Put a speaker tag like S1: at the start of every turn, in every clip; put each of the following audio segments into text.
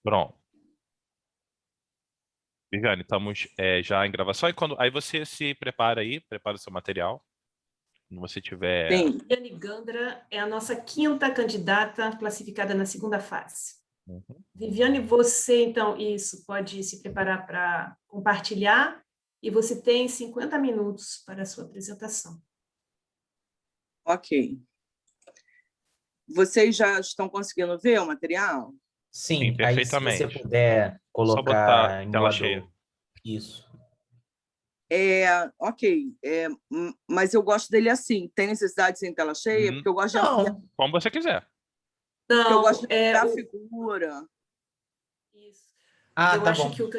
S1: Pronto. Viviane, estamos já em gravação. Aí você se prepara aí, prepara o seu material. Quando você tiver...
S2: Sim. Viviane Gandra é a nossa 5ª candidata classificada na 2ª fase.
S1: Uhum.
S2: Viviane, você, então, pode se preparar para compartilhar e você tem 50 minutos para a sua apresentação.
S3: Ok. Vocês já estão conseguindo ver o material?
S1: Sim,
S4: Aí se você
S1: perfeitamente.
S4: puder
S1: Só botar
S4: colocar em
S1: tela
S4: modo...
S1: cheia.
S4: Isso.
S3: Ok, mas eu gosto dele assim. Tem necessidade sem tela cheia? Porque eu gosto de
S4: Não.
S1: Como você quiser.
S3: porque eu
S2: Não,
S3: gosto de ampliar a figura.
S2: Isso.
S4: Ah,
S2: Eu
S4: tá
S2: acho
S4: bom.
S2: que o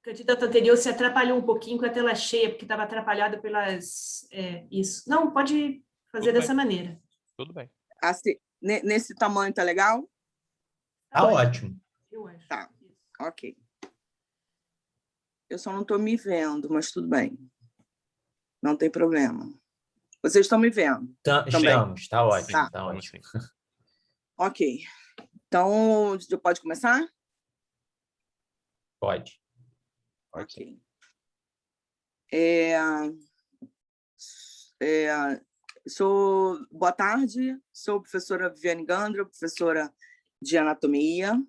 S2: candidato anterior se atrapalhou um pouquinho com a tela cheia, porque estava atrapalhado pelas... isso. Não, pode fazer
S1: Tudo
S2: dessa
S1: bem.
S2: maneira.
S1: Tudo bem.
S3: Assim, nesse tamanho tá legal?
S4: Tá ótimo.
S2: Eu acho.
S3: Tá, ok. Eu só não estou me vendo, mas tudo bem. Não tem problema. Vocês estão me vendo?
S4: Estamos, tá ótimo.
S3: Tá.
S4: Tá ótimo.
S3: Ok. Então, pode começar?
S4: Pode.
S3: Ok. Boa tarde, sou a professora Viviane Gandra, professora de anatomia,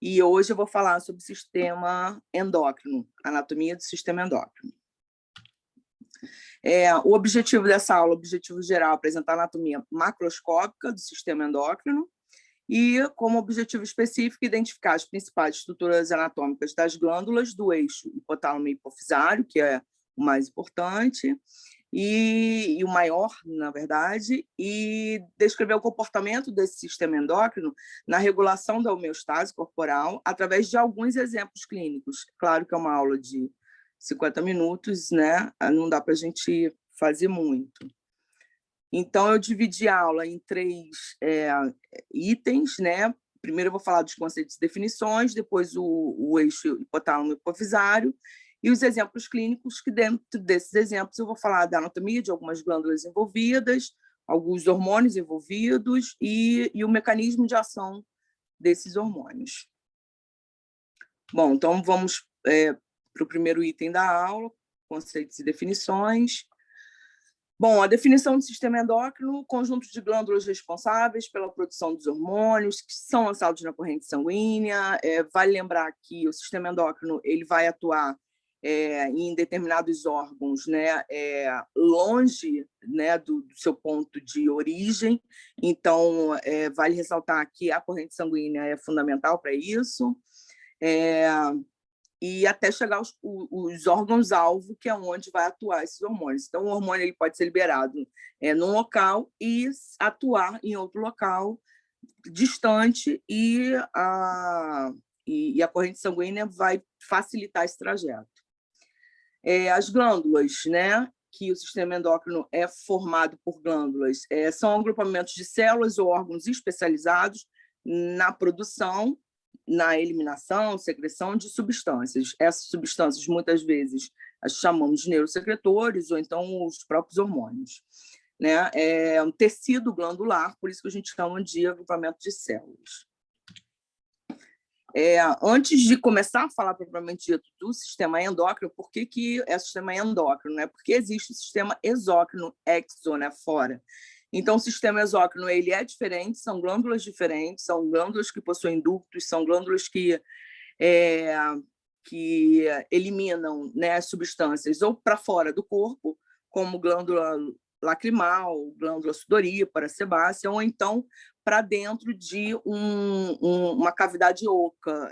S3: e hoje eu vou falar sobre o sistema endócrino, anatomia do sistema endócrino. O objetivo dessa aula, o objetivo geral, é apresentar a anatomia macroscópica do sistema endócrino e, como objetivo específico, identificar as principais estruturas anatômicas das glândulas do eixo hipotálamo e hipofisário, que é o mais importante, e o maior, na verdade, e descrever o comportamento desse sistema endócrino na regulação da homeostase corporal através de alguns exemplos clínicos. Claro que é uma aula de 50 minutos, né? Não dá para a gente fazer muito. Então, eu dividi a aula em 3 itens, né? Primeiro eu vou falar dos conceitos e definições, depois o eixo hipotálamo hipofisário, e os exemplos clínicos, que dentro desses exemplos eu vou falar da anatomia de algumas glândulas envolvidas, alguns hormônios envolvidos e o mecanismo de ação desses hormônios. Bom, então vamos para o primeiro item da aula, conceitos e definições. Bom, a definição do sistema endócrino, conjunto de glândulas responsáveis pela produção dos hormônios, que são lançados na corrente sanguínea. Vale lembrar que o sistema endócrino ele vai atuar em determinados órgãos, né, longe, né, do seu ponto de origem. Então, vale ressaltar que a corrente sanguínea é fundamental para isso. E até chegar os órgãos-alvo, que é onde vai atuar esses hormônios. Então, o hormônio ele pode ser liberado num local e atuar em outro local distante, e a corrente sanguínea vai facilitar esse trajeto. As glândulas, né, que o sistema endócrino é formado por glândulas, são agrupamentos de células ou órgãos especializados na produção, na eliminação, secreção de substâncias. Essas substâncias, muitas vezes, as chamamos de neurosecretores ou então os próprios hormônios. Né? É um tecido glandular, por isso que a gente chama de agrupamento de células. Antes de começar a falar propriamente dito do sistema endócrino, por que é sistema endócrino? Né? Porque existe o sistema exócrino, exo, né? Fora. Então, o sistema exócrino ele é diferente, são glândulas diferentes, são glândulas que possuem ductos, são glândulas que eliminam, né, substâncias ou para fora do corpo, como glândula lacrimal, glândula sudorípara, sebácea, ou então para dentro de uma cavidade oca,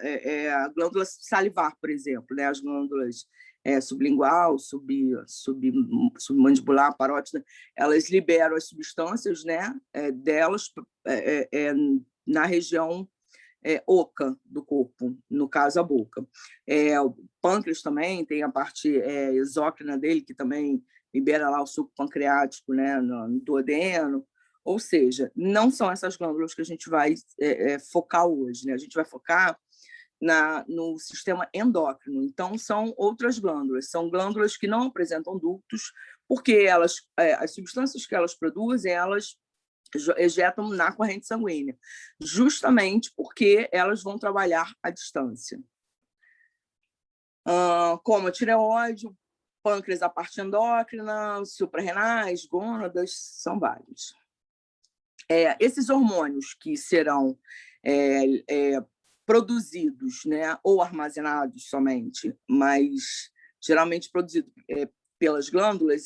S3: a glândula salivar, por exemplo, né, as glândulas sublingual, submandibular, parótida, elas liberam as substâncias, né, delas na região oca do corpo, no caso a boca. O pâncreas também tem a parte exócrina dele, que também libera lá o suco pancreático, né, no duodeno. Ou seja, não são essas glândulas que a gente vai focar hoje, né? A gente vai focar no sistema endócrino. Então, são outras glândulas. São glândulas que não apresentam ductos, porque as substâncias que elas produzem, elas ejetam na corrente sanguínea, justamente porque elas vão trabalhar à distância. Como a tireoide, o pâncreas, a parte endócrina, suprarrenais, gônadas, são vários. Esses hormônios que serão produzidos, né, ou armazenados somente, mas geralmente produzidos pelas glândulas,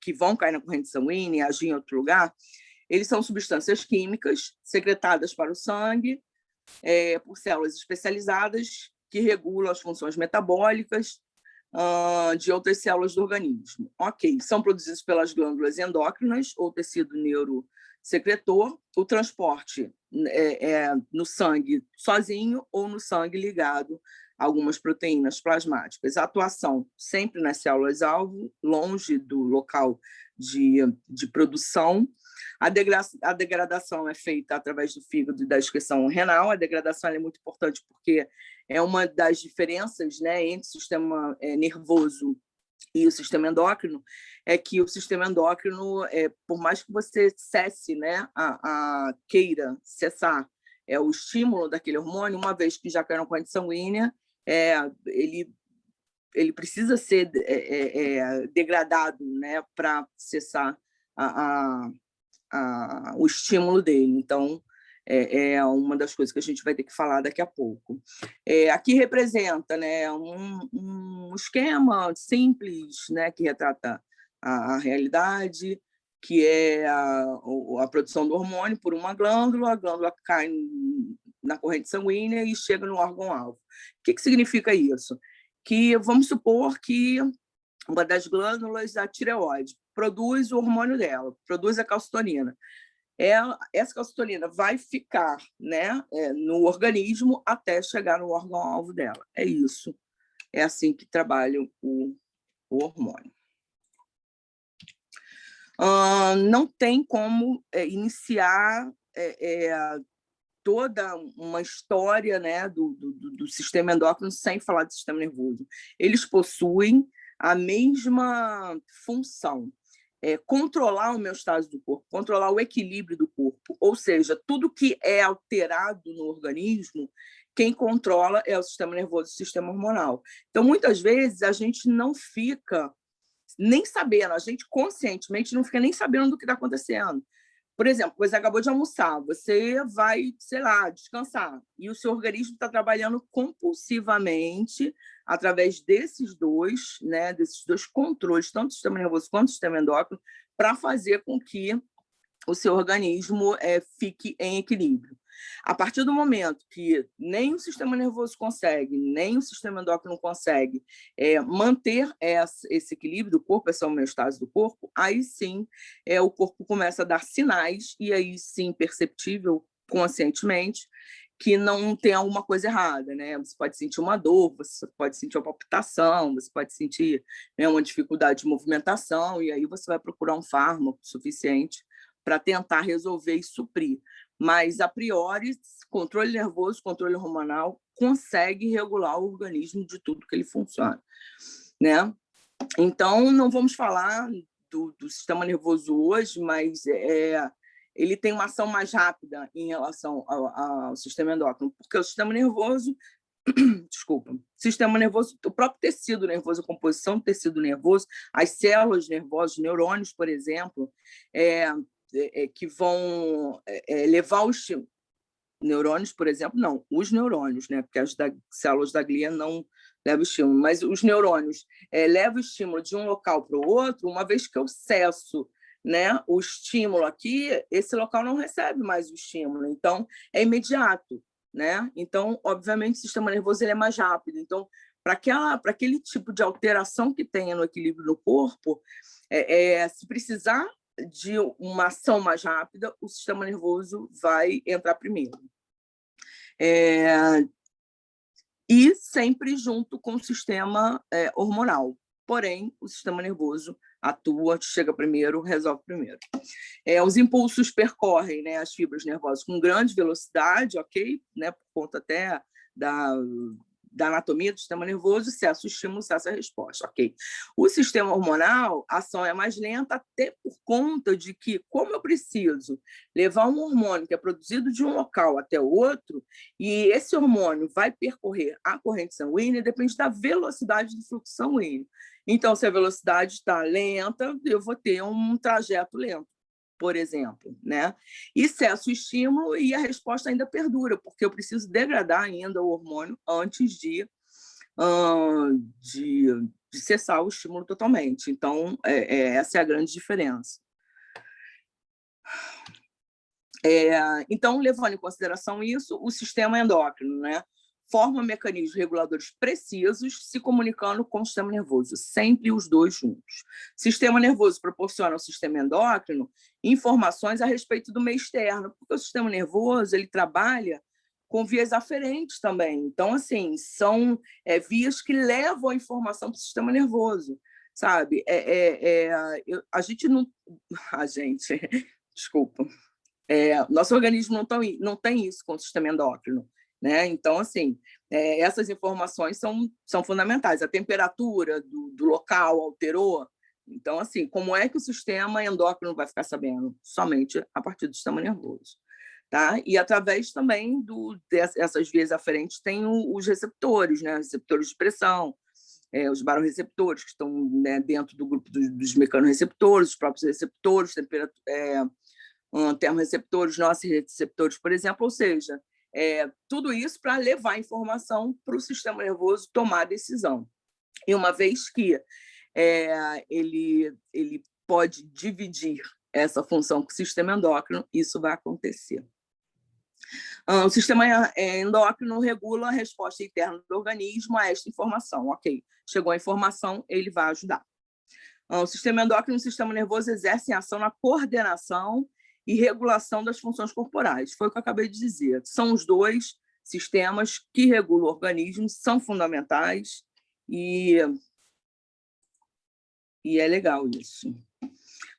S3: que vão cair na corrente sanguínea e agir em outro lugar, eles são substâncias químicas secretadas para o sangue por células especializadas que regulam as funções metabólicas de outras células do organismo. Ok, são produzidos pelas glândulas endócrinas ou tecido neurosecretor. O transporte no sangue sozinho ou no sangue ligado a algumas proteínas plasmáticas. A atuação sempre nas células-alvo, longe do local de produção. A degradação é feita através do fígado e da excreção renal. A degradação é muito importante porque é uma das diferenças, né, entre o sistema nervoso e o sistema endócrino, é que o sistema endócrino, por mais que você cesse, né, queira cessar o estímulo daquele hormônio, uma vez que já caiu na corrente sanguínea, ele precisa ser degradado, né, para cessar o estímulo dele. Então, é uma das coisas que a gente vai ter que falar daqui a pouco. Aqui representa, né, um esquema simples, né, que retrata a realidade, que é a produção do hormônio por uma glândula. A glândula cai na corrente sanguínea e chega no órgão-alvo. O que significa isso? Que vamos supor que uma das glândulas, a tireoide, produz o hormônio dela, produz a calcitonina. Essa calcitonina vai ficar, né, no organismo até chegar no órgão-alvo dela. É isso. É assim que trabalha o hormônio. Não tem como iniciar toda uma história, né, do sistema endócrino sem falar do sistema nervoso. Eles possuem a mesma função. Controlar a homeostase do corpo, controlar o equilíbrio do corpo, ou seja, tudo que é alterado no organismo, quem controla é o sistema nervoso e o sistema hormonal. Então, muitas vezes, a gente não fica nem sabendo, a gente conscientemente não fica nem sabendo do que está acontecendo. Por exemplo, você acabou de almoçar, você vai, sei lá, descansar, e o seu organismo está trabalhando compulsivamente através desses dois controles, tanto do sistema nervoso quanto do sistema endócrino, para fazer com que o seu organismo fique em equilíbrio. A partir do momento que nem o sistema nervoso consegue, nem o sistema endócrino consegue manter esse equilíbrio do corpo, essa homeostase do corpo, aí sim o corpo começa a dar sinais, e aí sim perceptível conscientemente, que não tem alguma coisa errada, né? Você pode sentir uma dor, você pode sentir uma palpitação, você pode sentir, né, uma dificuldade de movimentação, e aí você vai procurar um fármaco suficiente para tentar resolver e suprir. Mas, a priori, controle nervoso, controle hormonal, consegue regular o organismo de tudo que ele funciona, né? Então, não vamos falar do sistema nervoso hoje, mas ele tem uma ação mais rápida em relação ao sistema endócrino, porque o sistema nervoso, sistema nervoso, o próprio tecido nervoso, a composição do tecido nervoso, as células nervosas, neurônios, por exemplo, que vão levar o estímulo. Neurônios, por exemplo, não, os neurônios, né? Porque as células da glia não levam o estímulo, mas os neurônios levam o estímulo de um local para o outro. Uma vez que eu cesso, né, o estímulo aqui, esse local não recebe mais o estímulo, então é imediato, né? Então, obviamente, o sistema nervoso ele é mais rápido. Então, para aquele tipo de alteração que tenha no equilíbrio no corpo, se precisar de uma ação mais rápida, o sistema nervoso vai entrar primeiro. E sempre junto com o sistema hormonal. Porém, o sistema nervoso atua, chega primeiro, resolve primeiro. Os impulsos percorrem, né, as fibras nervosas com grande velocidade, ok? Né, por conta até da anatomia do sistema nervoso, cessa o estímulo, cessa a resposta, ok? O sistema hormonal, a ação é mais lenta, até por conta de que, como eu preciso levar um hormônio que é produzido de um local até o outro, e esse hormônio vai percorrer a corrente sanguínea, depende da velocidade do fluxo sanguíneo. Então, se a velocidade está lenta, eu vou ter um trajeto lento, por exemplo, né? E cessa o estímulo e a resposta ainda perdura, porque eu preciso degradar ainda o hormônio antes de cessar o estímulo totalmente. Então, essa é a grande diferença. Então, levando em consideração isso, o sistema endócrino, né, forma mecanismos reguladores precisos se comunicando com o sistema nervoso, sempre os dois juntos. O sistema nervoso proporciona ao sistema endócrino informações a respeito do meio externo, porque o sistema nervoso ele trabalha com vias aferentes também. Então, assim, são vias que levam a informação para o sistema nervoso, sabe? A gente não... A gente... Desculpa. Nosso organismo não tem isso com o sistema endócrino, né? Então, assim, essas informações são fundamentais. A temperatura do local alterou. Então, assim, como é que o sistema endócrino vai ficar sabendo? Somente a partir do sistema nervoso. Tá? E através também dessas vias aferentes tem os receptores, né? Receptores de pressão, os barorreceptores, que estão, né, dentro do grupo dos mecanorreceptores, os próprios receptores, termorreceptores, nociceptores, por exemplo, ou seja, tudo isso para levar informação para o sistema nervoso tomar a decisão. E uma vez que ele pode dividir essa função com o sistema endócrino, isso vai acontecer. O sistema endócrino regula a resposta interna do organismo a esta informação. Ok, chegou a informação, ele vai ajudar. O sistema endócrino e o sistema nervoso exercem ação na coordenação e regulação das funções corporais. Foi o que eu acabei de dizer. São os dois sistemas que regulam o organismo, são fundamentais e é legal isso.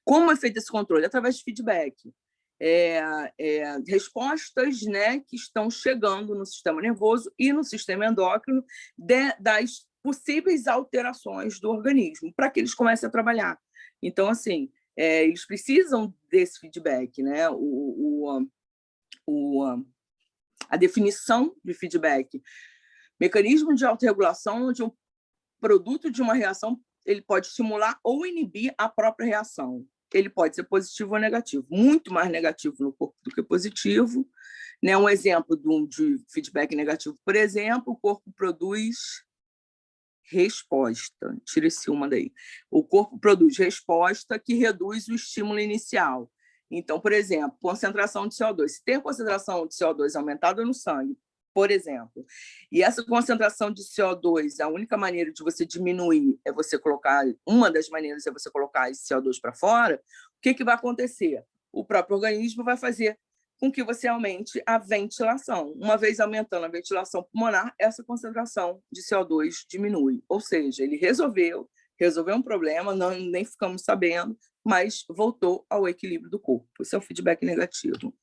S3: Como é feito esse controle? Através de feedback. Respostas, né, que estão chegando no sistema nervoso e no sistema endócrino das possíveis alterações do organismo, para que eles comecem a trabalhar. Então, assim, eles precisam desse feedback, né? A definição de feedback. Mecanismo de autorregulação onde um produto de uma reação ele pode estimular ou inibir a própria reação. Ele pode ser positivo ou negativo. Muito mais negativo no corpo do que positivo. Né? Um exemplo de feedback negativo, por exemplo, o corpo produz resposta. Tira esse uma daí. O corpo produz resposta que reduz o estímulo inicial. Então, por exemplo, concentração de CO2. Se tem a concentração de CO2 aumentada no sangue, por exemplo, e essa concentração de CO2, a única maneira de você diminuir é você colocar, uma das maneiras é você colocar esse CO2 para fora, o que vai acontecer? O próprio organismo vai fazer com que você aumente a ventilação. Uma vez aumentando a ventilação pulmonar, essa concentração de CO2 diminui. Ou seja, ele resolveu um problema, nem ficamos sabendo, mas voltou ao equilíbrio do corpo. Esse é o feedback negativo.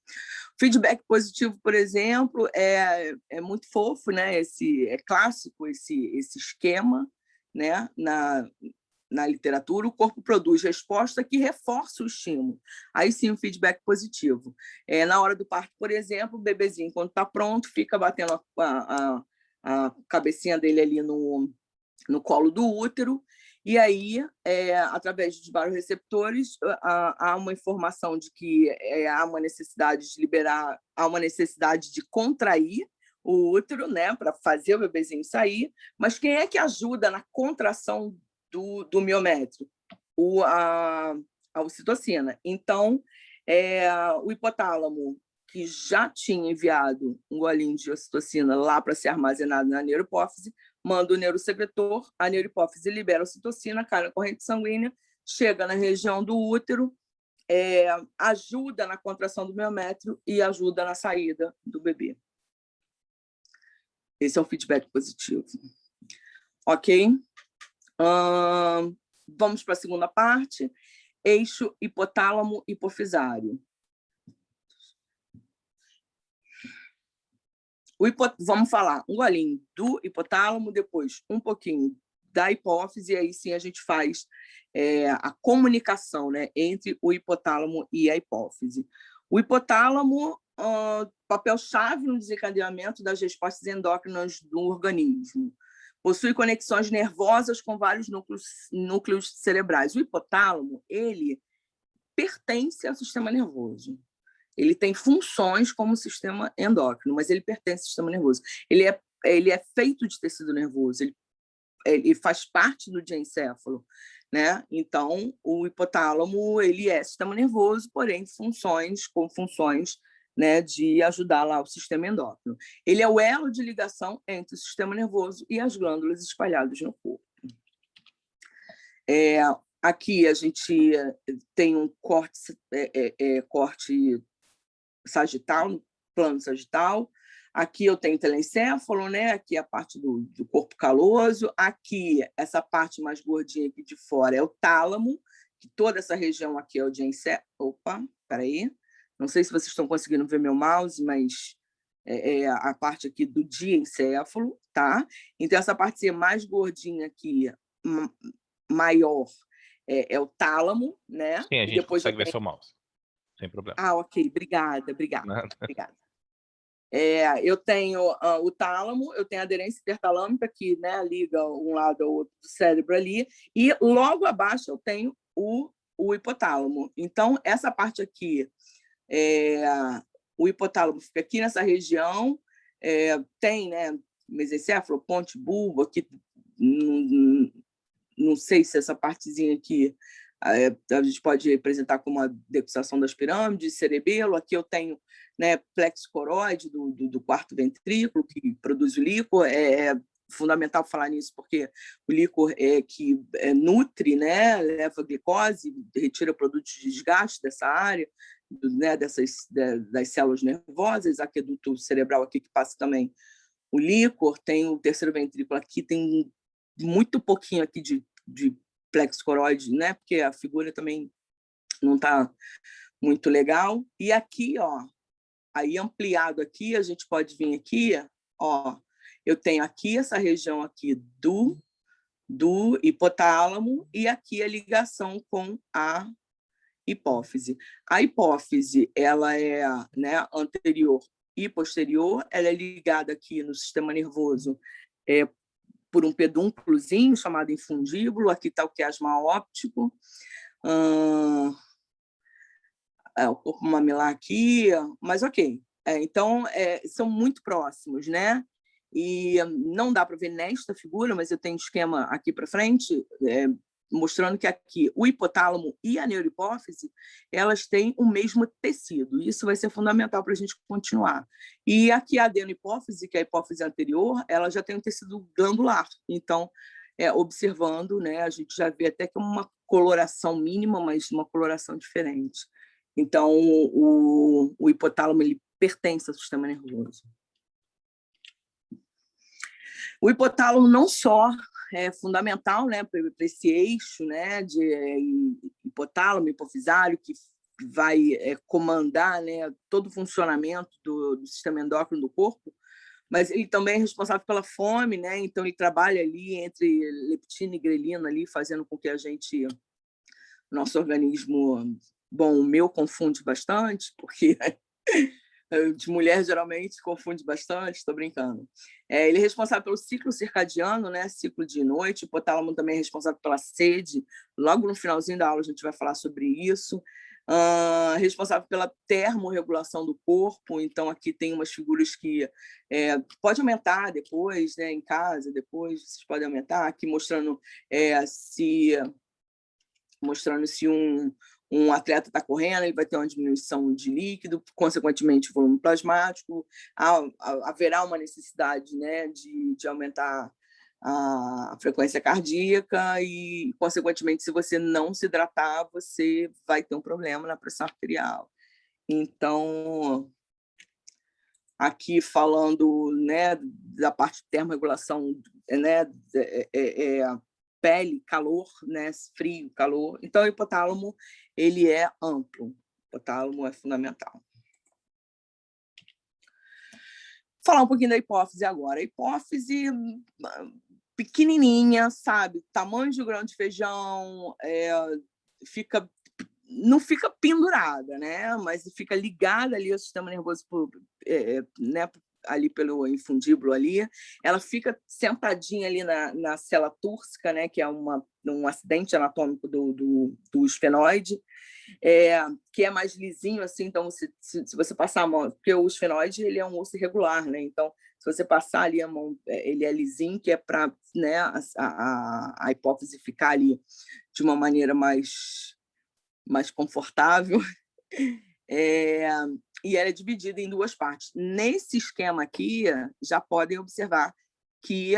S3: Feedback positivo, por exemplo, é muito fofo, né? É clássico esse esquema, né? Na literatura, o corpo produz resposta que reforça o estímulo. Aí sim, o feedback positivo. Na hora do parto, por exemplo, o bebezinho, quando está pronto, fica batendo a cabecinha dele ali no colo do útero, e aí, através dos barorreceptores, há uma informação de que há uma necessidade de liberar, há uma necessidade de contrair o útero, né, para fazer o bebezinho sair, mas quem é que ajuda na contração do miométrio? A ocitocina. Então, o hipotálamo, que já tinha enviado um golinho de ocitocina lá para ser armazenado na neurohipófise, manda o neurosecretor, a neurohipófise libera a ocitocina, cai na corrente sanguínea, chega na região do útero, ajuda na contração do miométrio e ajuda na saída do bebê. Esse é um feedback positivo. Ok? Vamos para a segunda parte. Eixo hipotálamo-hipofisário. Vamos falar um golinho do hipotálamo, depois um pouquinho da hipófise, e aí sim a gente faz a comunicação, né, entre o hipotálamo e a hipófise. O hipotálamo, papel-chave no desencadeamento das respostas endócrinas do organismo. Possui conexões nervosas com vários núcleos cerebrais. O hipotálamo, ele pertence ao sistema nervoso. Ele tem funções como sistema endócrino, mas ele pertence ao sistema nervoso. Ele é feito de tecido nervoso, ele faz parte do diencéfalo, né? Então, o hipotálamo, ele é sistema nervoso, porém com funções, né, de ajudar lá o sistema endócrino. Ele é o elo de ligação entre o sistema nervoso e as glândulas espalhadas no corpo. Aqui a gente tem um corte sagital, no plano sagital. Aqui eu tenho telencéfalo, né? Aqui a parte do corpo caloso. Aqui, essa parte mais gordinha aqui de fora é o tálamo, que toda essa região aqui é o diencéfalo. Opa, peraí. Não sei se vocês estão conseguindo ver meu mouse, mas é a parte aqui do diencéfalo, tá? Então, essa parte mais gordinha aqui, maior, é o tálamo, né?
S1: Sim, a gente consegue ver seu mouse. Sem problema.
S3: Ok. Obrigada. Eu tenho o tálamo, eu tenho a aderência hipertalâmica, que, né, liga um lado ao outro do cérebro ali, e logo abaixo eu tenho o hipotálamo. Então, essa parte aqui, o hipotálamo fica aqui nessa região, tem, né, mesencéfalo, ponte, bulbo, aqui, não sei se essa partezinha aqui a gente pode representar como a decusação das pirâmides, cerebelo. Aqui eu tenho, né, plexo coroide do quarto ventrículo, que produz o líquor. É fundamental falar nisso, porque o líquor que nutre, né, leva glicose, retira produtos de desgaste dessa área, né, das células nervosas, aqueduto cerebral aqui que passa também o líquor. Tem o terceiro ventrículo aqui, tem muito pouquinho aqui de plexo coroide, né, porque a figura também não está muito legal. E aqui, aí ampliado aqui, a gente pode vir aqui, eu tenho aqui essa região aqui do hipotálamo e aqui a ligação com a hipófise. A hipófise, ela é, né, anterior e posterior, ela é ligada aqui no sistema nervoso por um pedúnculozinho chamado infundíbulo. Aqui está o quiasma óptico, o corpo mamilar aqui, mas ok. Então, são muito próximos, né? E não dá para ver nesta figura, mas eu tenho um esquema aqui para frente, mostrando que aqui o hipotálamo e a neurohipófise, elas têm o mesmo tecido. Isso vai ser fundamental para a gente continuar. E aqui a adenohipófise, que é a hipófise anterior, ela já tem um tecido glandular. Então, observando, né, a gente já vê até que é uma coloração mínima, mas uma coloração diferente. Então, o hipotálamo, ele pertence ao sistema nervoso. O hipotálamo não só é fundamental, né, para esse eixo, né, de hipotálamo, hipofisário, que vai comandar, né, todo o funcionamento do sistema endócrino do corpo, mas ele também é responsável pela fome, né? Então ele trabalha ali entre leptina e grelina, ali, fazendo com que nosso organismo, bom, o meu confunde bastante, porque de mulher geralmente confunde bastante, estou brincando. Ele é responsável pelo ciclo circadiano, né? Ciclo de noite. O hipotálamo também é responsável pela sede. Logo no finalzinho da aula a gente vai falar sobre isso. Responsável pela termorregulação do corpo. Então aqui tem umas figuras que pode aumentar depois, né? Em casa, depois vocês podem aumentar. Aqui mostrando se um atleta está correndo, ele vai ter uma diminuição de líquido, consequentemente volume plasmático. Haverá uma necessidade, né, de aumentar a frequência cardíaca e, consequentemente, se você não se hidratar, você vai ter um problema na pressão arterial. Então, aqui falando, né, da parte de termorregulação, né, pele, calor, né, frio, calor. Então, o hipotálamo, ele é amplo. O hipotálamo é fundamental. falar um pouquinho da hipófise agora. A hipófise pequenininha, sabe? Tamanho de grão de feijão, não fica pendurada, né? Mas fica ligada ali ao sistema nervoso, né? Ali pelo infundíbulo ali, ela fica sentadinha ali na célula túrcica, né? Que é um acidente anatômico do esfenoide, que é mais lisinho, assim. Então, se você passar a mão, porque o esfenoide ele é um osso irregular, né? Então, se você passar ali a mão, ele é lisinho, que é para, né, a hipófise ficar ali de uma maneira mais confortável. E ela é dividida em duas partes. Nesse esquema aqui, já podem observar que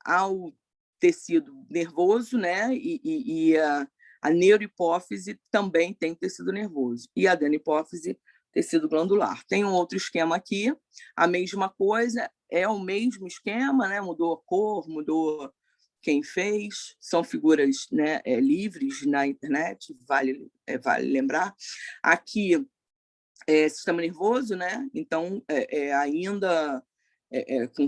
S3: há o tecido nervoso, né? E a neurohipófise também tem tecido nervoso. E a adenopófise, tecido glandular. Tem um outro esquema aqui, a mesma coisa, é o mesmo esquema, né? Mudou a cor, mudou quem fez, são figuras, né, livres na internet, vale lembrar. Aqui é sistema nervoso, né? Então, ainda com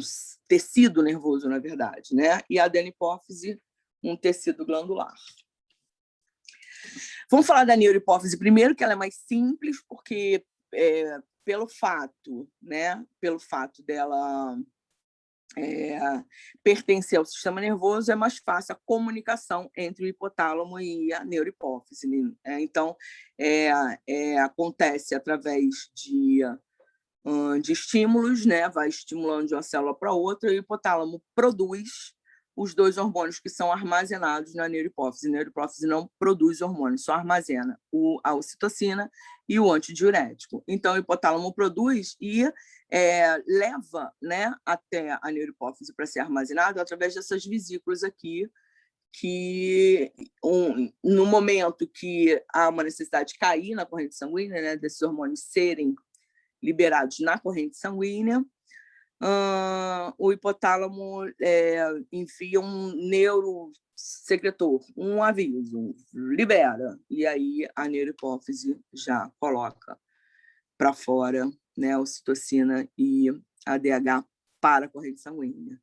S3: tecido nervoso, na verdade, né? E a adenopófise, um tecido glandular. Vamos falar da neurohipófise primeiro, que ela é mais simples, porque pelo fato dela pertencer ao sistema nervoso, é mais fácil a comunicação entre o hipotálamo e a neurohipófise. Então, acontece através de estímulos, né? Vai estimulando de uma célula para outra, e o hipotálamo produz os dois hormônios que são armazenados na neurohipófise. A neurohipófise não produz hormônios, só armazena a ocitocina e o antidiurético. Então, o hipotálamo produz e leva, né, até a neurohipófise para ser armazenado através dessas vesículas aqui, que no momento que há uma necessidade de cair na corrente sanguínea, né, desses hormônios serem liberados na corrente sanguínea, o hipotálamo envia um neurosecretor, um aviso, libera, e aí a neurohipófise já coloca para fora, né, a ocitocina e a ADH para a corrente sanguínea.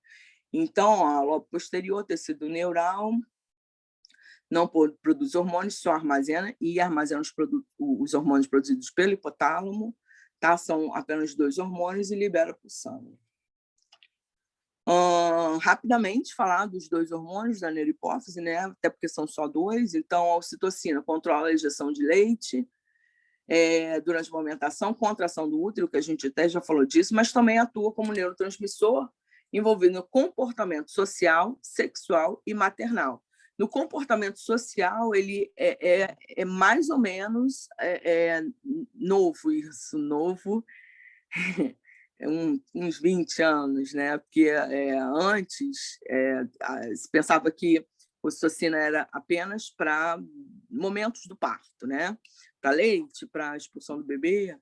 S3: Então, a lobo posterior, tecido neural, não produz hormônios, só armazena, e armazena os hormônios produzidos pelo hipotálamo, tá? São apenas 2 hormônios e libera para o sangue. Rapidamente falar dos 2 hormônios da neurohipófise, né? Até porque são só 2. Então, a ocitocina controla a ejeção de leite durante a amamentação, contração do útero, que a gente até já falou disso, mas também atua como neurotransmissor envolvido no comportamento social, sexual e maternal. No comportamento social, ele é mais ou menos novo, uns 20 anos, né? Porque antes se pensava que a ocitocina era apenas para momentos do parto, né? Para leite, para a expulsão do bebê.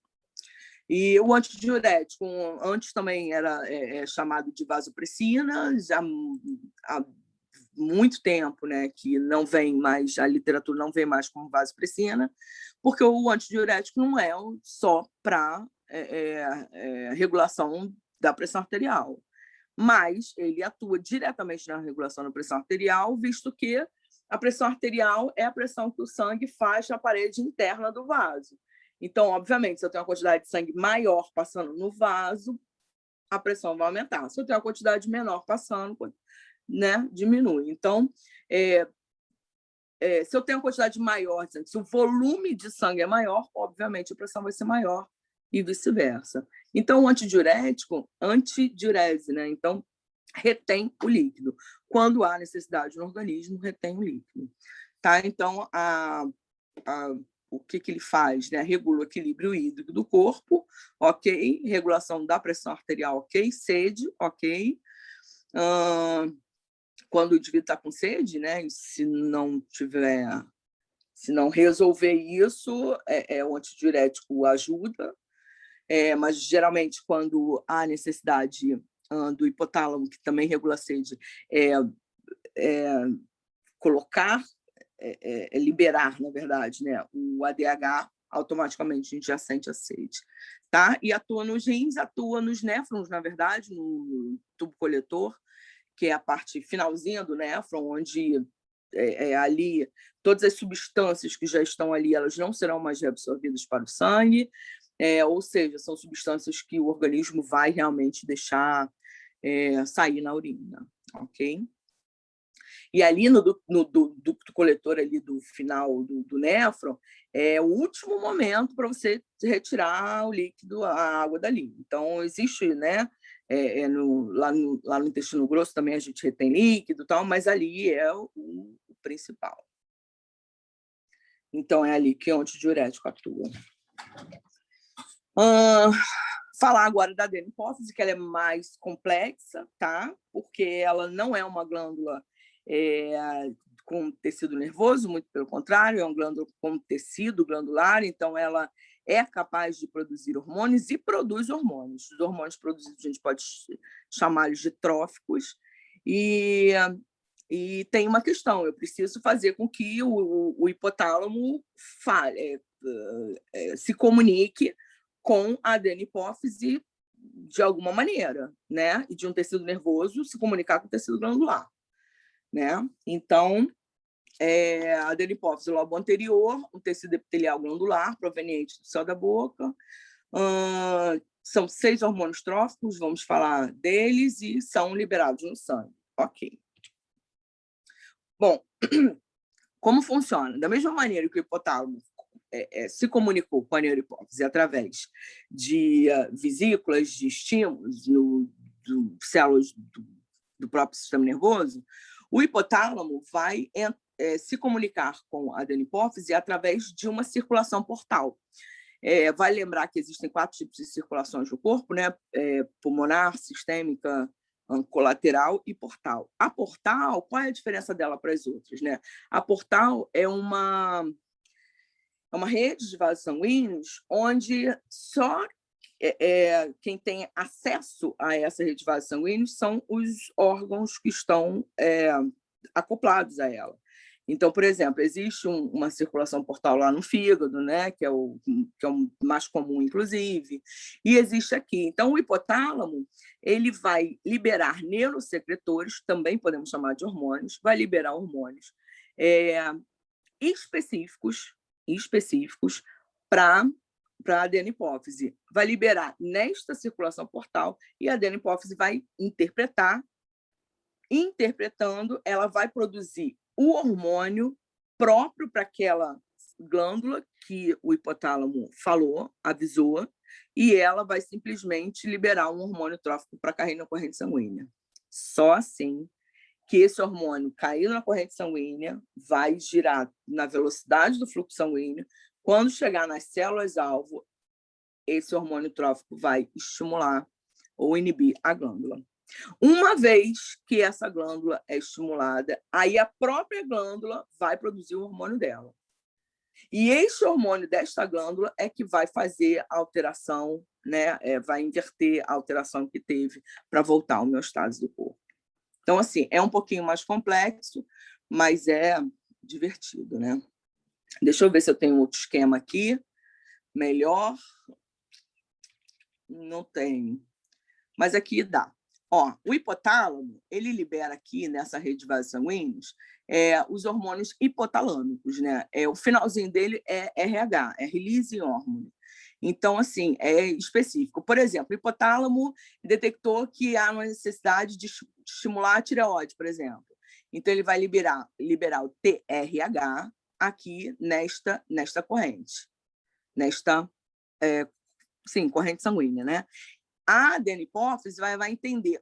S3: E o antidiurético, antes também era chamado de vasopressina, já há muito tempo, né, que não vem mais, a literatura não vem mais como vasopressina, porque o antidiurético não é só para regulação da pressão arterial, mas ele atua diretamente na regulação da pressão arterial, visto que a pressão arterial é a pressão que o sangue faz na parede interna do vaso. Então, obviamente, se eu tenho uma quantidade de sangue maior passando no vaso, a pressão vai aumentar. Se eu tenho uma quantidade menor passando, né, diminui. Então, se eu tenho uma quantidade maior, se o volume de sangue é maior, obviamente a pressão vai ser maior e vice-versa. Então, o antidiurético, antidiurese, né? Então, retém o líquido. Quando há necessidade no organismo, retém o líquido. Tá? Então, o que ele faz? Né? Regula o equilíbrio hídrico do corpo, ok. Regulação da pressão arterial, ok. Sede, ok. Quando o indivíduo está com sede, né? E se não resolver isso, o antidiurético ajuda. Mas, geralmente, quando há necessidade do hipotálamo, que também regula a sede, colocar, liberar, na verdade, né, o ADH automaticamente a gente já sente a sede, tá? E atua nos rins, atua nos néfrons, na verdade, no tubo coletor, que é a parte finalzinha do néfron, onde ali todas as substâncias que já estão ali, elas não serão mais reabsorvidas para o sangue, ou seja, são substâncias que o organismo vai realmente deixar sair na urina, ok? E ali no ducto coletor ali do final do néfron, é o último momento para você retirar o líquido, a água dali. Então, existe, né? Lá no intestino grosso também a gente retém líquido, tal, mas ali é o principal. Então, é ali que o antidiurético atua. Falar agora da adenopófise, que ela é mais complexa, tá? Porque ela não é uma glândula com tecido nervoso, muito pelo contrário, é uma glândula com tecido glandular, então ela é capaz de produzir hormônios e produz hormônios. Os hormônios produzidos a gente pode chamá-los de tróficos, e tem uma questão, eu preciso fazer com que o hipotálamo se comunique com a adenopófise de alguma maneira, né? E de um tecido nervoso se comunicar com o tecido glandular, né? Então, a adenopófise, o lobo anterior, o tecido epitelial glandular proveniente do céu da boca. São 6 hormônios tróficos, vamos falar deles, e são liberados no sangue. Ok. Bom, como funciona? Da mesma maneira que o hipotálamo se comunicou com a neurohipófise através de vesículas de estímulos células do próprio sistema nervoso, o hipotálamo vai se comunicar com a adenopófise através de uma circulação portal. Vai lembrar que existem 4 tipos de circulações no corpo, né? Pulmonar, sistêmica, colateral e portal. A portal, qual é a diferença dela para as outras, né? A portal é uma rede de vasos sanguíneos onde só quem tem acesso a essa rede de vasos sanguíneos são os órgãos que estão acoplados a ela. Então, por exemplo, existe uma circulação portal lá no fígado, né, que é o mais comum, inclusive, e existe aqui. Então, o hipotálamo ele vai liberar neurosecretores, também podemos chamar de hormônios, vai liberar hormônios específicos para a adenopófise. Vai liberar nesta circulação portal e a adenopófise vai interpretando, ela vai produzir o hormônio próprio para aquela glândula que o hipotálamo falou, avisou, e ela vai simplesmente liberar um hormônio trófico para cair na corrente sanguínea. Só assim que esse hormônio caindo na corrente sanguínea vai girar na velocidade do fluxo sanguíneo. Quando chegar nas células-alvo, esse hormônio trófico vai estimular ou inibir a glândula. Uma vez que essa glândula é estimulada, aí a própria glândula vai produzir o hormônio dela. E esse hormônio desta glândula é que vai fazer a alteração, né? Vai inverter a alteração que teve para voltar à homeostase do corpo. Então, assim, é um pouquinho mais complexo, mas é divertido, né? Deixa eu ver se eu tenho outro esquema aqui. Melhor. Não tenho. Mas aqui dá. O hipotálamo, ele libera aqui, nessa rede de vasos sanguíneos, os hormônios hipotalâmicos, né? O finalzinho dele é RH, é release hormone. Então, assim, é específico. Por exemplo, o hipotálamo detectou que há uma necessidade de estimular a tireoide, por exemplo. Então, ele vai liberar o TRH aqui nesta corrente. Corrente sanguínea, né? A adenopófise vai entender,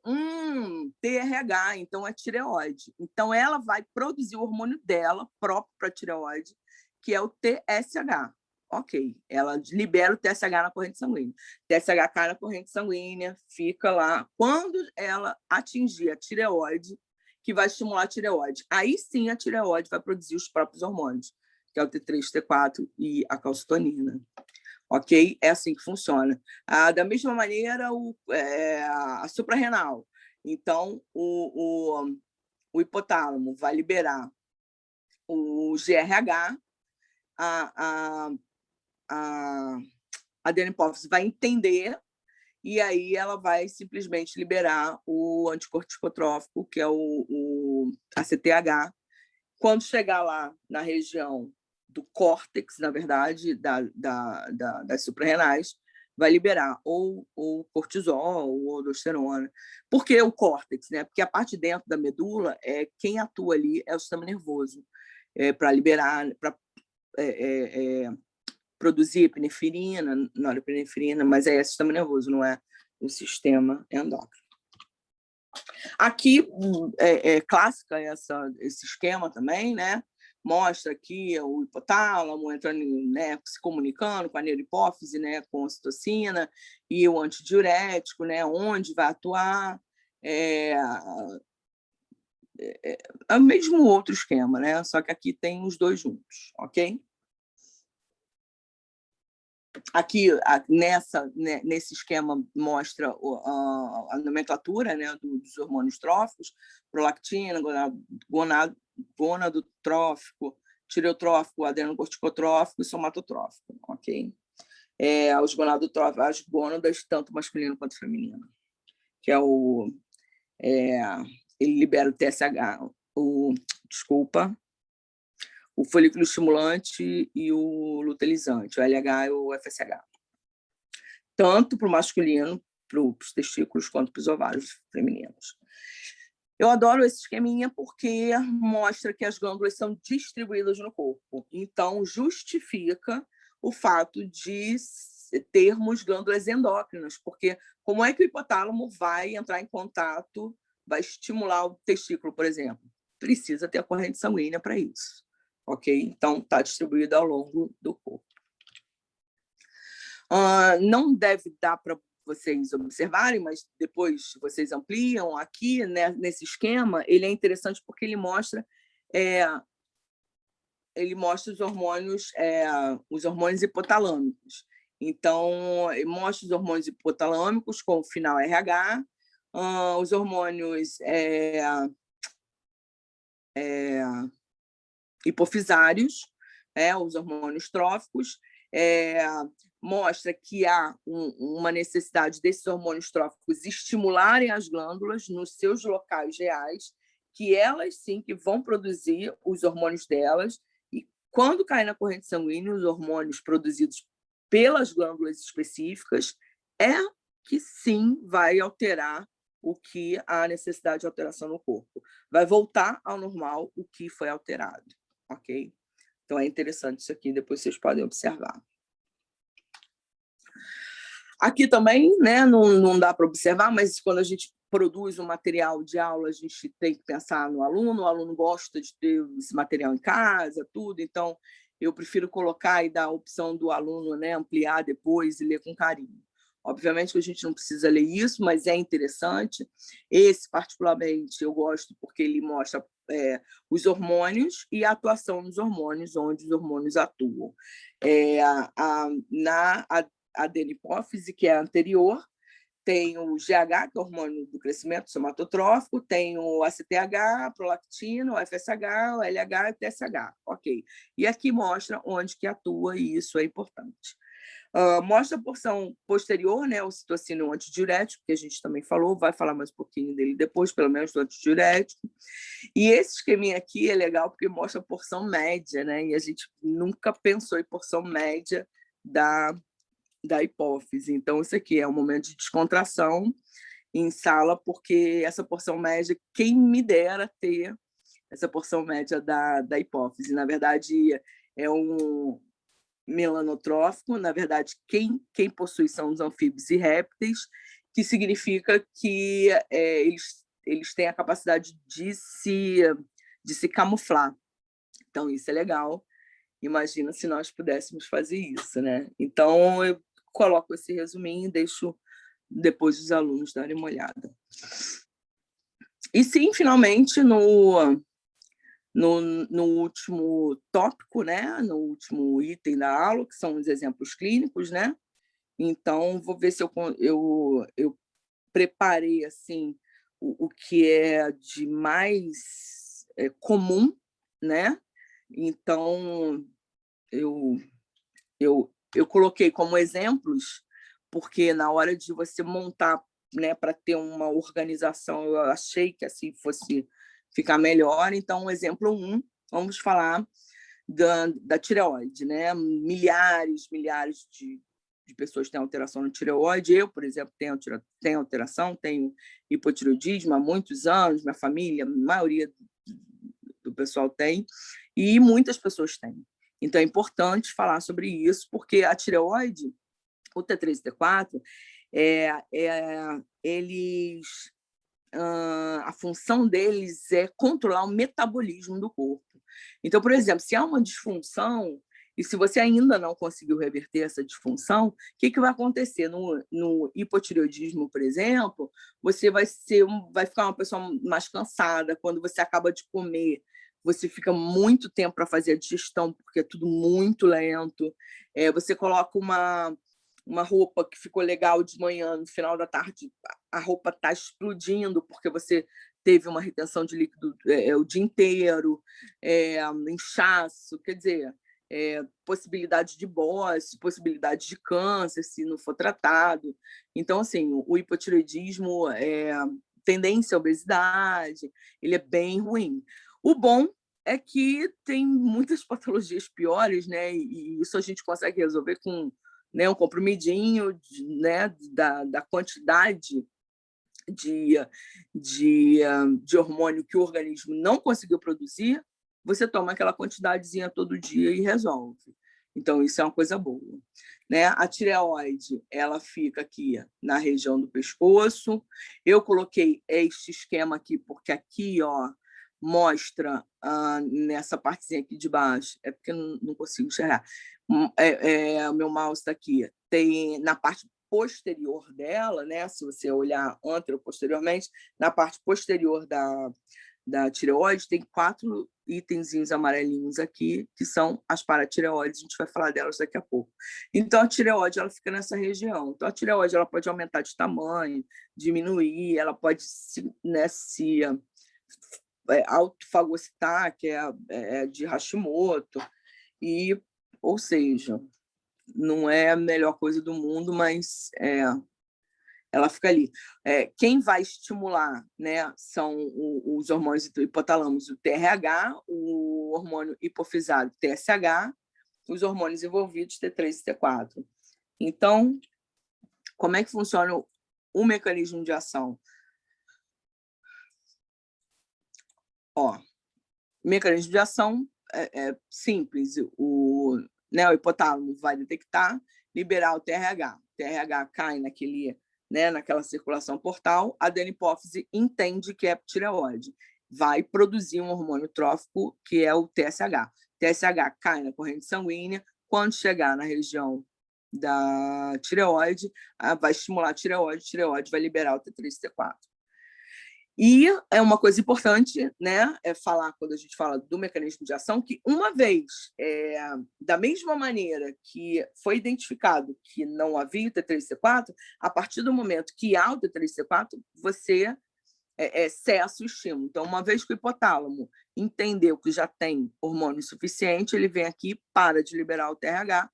S3: TRH, então é tireoide. Então, ela vai produzir o hormônio dela, próprio para a tireoide, que é o TSH. Ok, ela libera o TSH na corrente sanguínea. TSH cai na corrente sanguínea, fica lá. Quando ela atingir a tireoide, que vai estimular a tireoide, aí sim a tireoide vai produzir os próprios hormônios, que é o T3, T4 e a calcitonina. Ok? É assim que funciona. Da mesma maneira, a suprarrenal. Então, o hipotálamo vai liberar o GRH, a adenopófise vai entender e aí ela vai simplesmente liberar o anticorticotrófico, que é o ACTH. Quando chegar lá na região do córtex, na verdade, das suprarrenais, vai liberar ou cortisol ou aldosterona. Por que o córtex? Né? Porque a parte de dentro da medula, quem atua ali é o sistema nervoso, para liberar, para produzir epinefrina, norepinefrina, mas é o sistema nervoso, não é o sistema endócrino. Aqui é clássica esse esquema também, né? Mostra aqui o hipotálamo entrando, né, se comunicando com a neurohipófise, né, com a ocitocina e o antidiurético, né, onde vai atuar. É o mesmo outro esquema, né? Só que aqui tem os dois juntos, ok? Aqui, nesse esquema, mostra a nomenclatura, né, dos hormônios tróficos: prolactina, gonadotrófico, tireotrófico, adenocorticotrófico e somatotrófico, ok? Os gonadotróficos, as gônadas, tanto masculino quanto feminino, que ele libera o TSH, o folículo estimulante e o luteinizante, o LH e o FSH. Tanto para o masculino, para os testículos, quanto para os ovários femininos. Eu adoro esse esqueminha porque mostra que as glândulas são distribuídas no corpo. Então, justifica o fato de termos glândulas endócrinas, porque como é que o hipotálamo vai entrar em contato, vai estimular o testículo, por exemplo? Precisa ter a corrente sanguínea para isso. Ok? Então, está distribuído ao longo do corpo. Não deve dar para vocês observarem, mas depois vocês ampliam aqui, né, nesse esquema. Ele é interessante porque ele mostra os hormônios hipotalâmicos. Então, ele mostra os hormônios hipotalâmicos com o final RH, os hormônios hipofisários, os hormônios tróficos, mostra que há uma necessidade desses hormônios tróficos estimularem as glândulas nos seus locais reais, que elas sim que vão produzir os hormônios delas, e quando cai na corrente sanguínea, os hormônios produzidos pelas glândulas específicas que sim vai alterar o que há necessidade de alteração no corpo. Vai voltar ao normal o que foi alterado, ok? Então, é interessante isso aqui, depois vocês podem observar. Aqui também, né, não dá para observar, mas quando a gente produz um material de aula, a gente tem que pensar no aluno. O aluno gosta de ter esse material em casa, tudo. Então, eu prefiro colocar e dar a opção do aluno, né, ampliar depois e ler com carinho. Obviamente que a gente não precisa ler isso, mas é interessante. Esse, particularmente, eu gosto porque ele mostra os hormônios e a atuação nos hormônios, onde os hormônios atuam. Na adenopófise, que é a anterior, tem o GH, que é o hormônio do crescimento somatotrófico, tem o ACTH, a prolactina, o FSH, o LH e o TSH. Ok. E aqui mostra onde que atua, e isso é importante. Mostra a porção posterior, né, o ocitocina e o antidiurético, que a gente também falou, vai falar mais um pouquinho dele depois, pelo menos do antidiurético. E esse esqueminha aqui é legal porque mostra a porção média, né, e a gente nunca pensou em porção média da hipófise. Então, isso aqui é um momento de descontração em sala, porque essa porção média, quem me dera ter essa porção média da hipófise. Na verdade, é um melanotrófico. Na verdade, quem possui são os anfíbios e répteis, que significa que eles têm a capacidade de se camuflar. Então, isso é legal. Imagina se nós pudéssemos fazer isso, né? Então, eu coloco esse resuminho e deixo depois os alunos darem uma olhada. E sim, finalmente, no último tópico, né? No último item da aula, que são os exemplos clínicos, né? Então, vou ver se eu preparei assim, o que é de mais comum, né? Então, eu eu coloquei como exemplos, porque na hora de você montar, né, para ter uma organização, eu achei que assim fosse ficar melhor. Então, exemplo 1, vamos falar da tireoide, né? Milhares de pessoas têm alteração na tireoide. Eu, por exemplo, tenho alteração, tenho hipotireoidismo há muitos anos, minha família, a maioria do pessoal tem, e muitas pessoas têm. Então, é importante falar sobre isso, porque a tireoide, o T3 e T4, a função deles é controlar o metabolismo do corpo. Então, por exemplo, se há uma disfunção, e se você ainda não conseguiu reverter essa disfunção, o que vai acontecer? No hipotireoidismo, por exemplo, você vai ficar uma pessoa mais cansada. Quando você acaba de comer, você fica muito tempo para fazer a digestão, porque é tudo muito lento. Você coloca uma roupa que ficou legal de manhã, no final da tarde, a roupa está explodindo, porque você teve uma retenção de líquido o dia inteiro, inchaço, quer dizer, possibilidade de bose, possibilidade de câncer, se não for tratado. Então, assim, o hipotireoidismo, tendência à obesidade, ele é bem ruim. O bom é que tem muitas patologias piores, né? E isso a gente consegue resolver com, né, um comprimidinho, né, da quantidade de hormônio que o organismo não conseguiu produzir, você toma aquela quantidadezinha todo dia e resolve. Então, isso é uma coisa boa, né? A tireoide, ela fica aqui na região do pescoço. Eu coloquei este esquema aqui, porque aqui, ó, mostra nessa partezinha aqui de baixo, é porque eu não consigo enxergar. O meu mouse está aqui. Tem na parte posterior dela, né? Se você olhar anteroposteriormente, na parte posterior da tireoide, tem 4 itenzinhos amarelinhos aqui, que são as paratireoides, a gente vai falar delas daqui a pouco. Então, a tireoide, ela fica nessa região. Então, a tireoide, ela pode aumentar de tamanho, diminuir, ela pode se autofagocitar, que é de Hashimoto, ou seja, não é a melhor coisa do mundo, mas ela fica ali. Quem vai estimular, né, são os hormônios hipotálamos, o TRH, o hormônio hipofisário, TSH, os hormônios envolvidos, T3 e T4. Então, como é que funciona o mecanismo de ação? Ó, o mecanismo de ação é simples. O hipotálamo vai detectar, liberar o TRH. O TRH cai naquela circulação portal, a adenipófise entende que é tireoide, vai produzir um hormônio trófico, que é o TSH. TSH cai na corrente sanguínea, quando chegar na região da tireoide, vai estimular a tireoide vai liberar o T3 e T4. E é uma coisa importante, né, falar, quando a gente fala do mecanismo de ação, que uma vez, da mesma maneira que foi identificado que não havia o T3 e T4, a partir do momento que há o T3 e T4, você cessa o estímulo. Então, uma vez que o hipotálamo entendeu que já tem hormônio suficiente, ele vem aqui, para de liberar o TRH,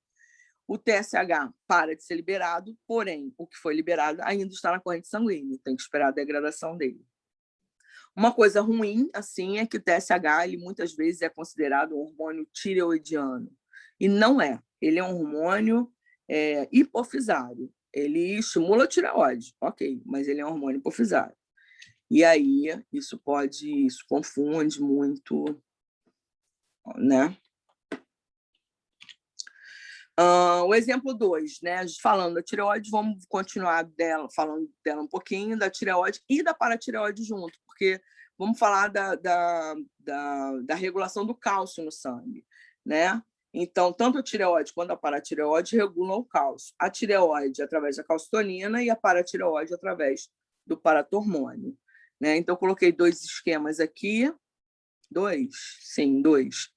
S3: o TSH para de ser liberado, porém, o que foi liberado ainda está na corrente sanguínea, tem que esperar a degradação dele. Uma coisa ruim, assim, é que o TSH, ele muitas vezes é considerado um hormônio tireoidiano. E não é. Ele é um hormônio hipofisário. Ele estimula a tireoide, ok, mas ele é um hormônio hipofisário. E aí, isso confunde muito, né? O exemplo 2, né? Falando da tireoide, vamos continuar falando dela um pouquinho, da tireoide e da paratireoide junto, porque vamos falar da regulação do cálcio no sangue, né? Então, tanto a tireoide quanto a paratireoide regulam o cálcio. A tireoide através da calcitonina e a paratireoide através do paratormônio, né? Então, eu coloquei 2 esquemas aqui. 2? Sim, 2.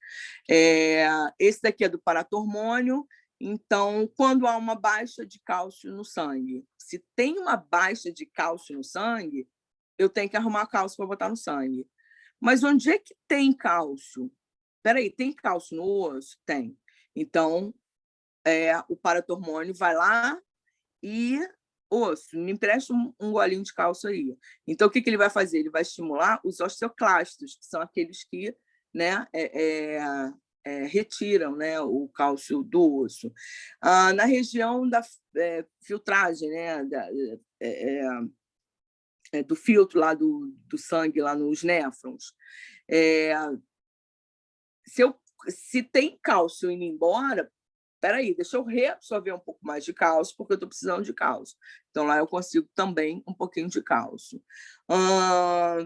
S3: Esse daqui é do paratormônio. Então, quando há uma baixa de cálcio no sangue, se tem uma baixa de cálcio no sangue, eu tenho que arrumar cálcio para botar no sangue. Mas onde é que tem cálcio? Espera aí, tem cálcio no osso? Tem. Então, o paratormônio vai lá e me empresta um golinho de cálcio aí. Então, o que ele vai fazer? Ele vai estimular os osteoclastos, que são aqueles que, né, retiram, né, o cálcio do osso. Na região da filtragem, né, do filtro lá do sangue, lá nos néfrons, se tem cálcio indo embora, peraí, deixa eu reabsorver um pouco mais de cálcio, porque eu estou precisando de cálcio. Então, lá eu consigo também um pouquinho de cálcio.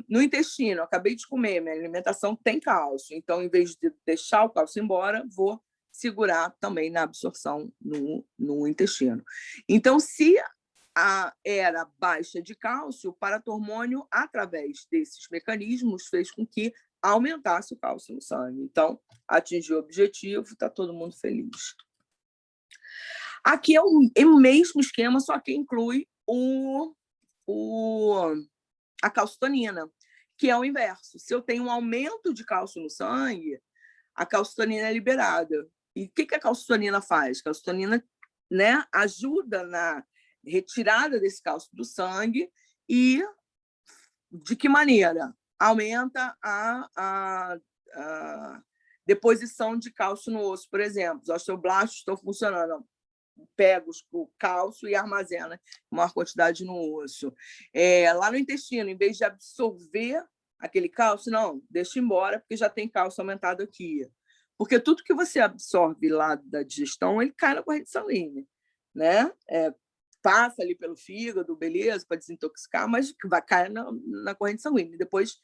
S3: No intestino, eu acabei de comer, minha alimentação tem cálcio. Então, em vez de deixar o cálcio embora, vou segurar também na absorção no intestino. Então, se era baixa de cálcio, o paratormônio, através desses mecanismos, fez com que aumentasse o cálcio no sangue. Então, atingiu o objetivo, está todo mundo feliz. Aqui é o mesmo esquema, só que inclui a calcitonina, que é o inverso. Se eu tenho um aumento de cálcio no sangue, a calcitonina é liberada. E o que a calcitonina faz? A calcitonina, né, ajuda na retirada desse cálcio do sangue e, de que maneira? Aumenta a deposição de cálcio no osso, por exemplo. Os osteoblastos estão funcionando, pega o cálcio e armazena maior quantidade no osso. Lá no intestino, em vez de absorver aquele cálcio, não, deixa embora, porque já tem cálcio aumentado aqui. Porque tudo que você absorve lá da digestão, ele cai na corrente sanguínea, né? Passa ali pelo fígado, beleza, para desintoxicar, mas vai cair na corrente sanguínea. Depois,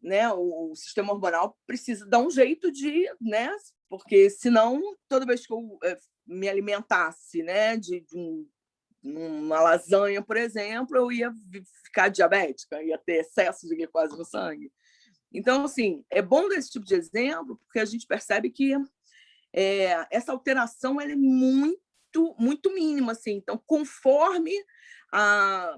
S3: né, o sistema hormonal precisa dar um jeito de, né, porque senão toda vez que eu me alimentasse, né, de uma lasanha, por exemplo, eu ia ficar diabética, ia ter excesso de glicose no sangue. Então, assim, é bom dar esse tipo de exemplo, porque a gente percebe que essa alteração ela é muito mínima, assim. Então, conforme a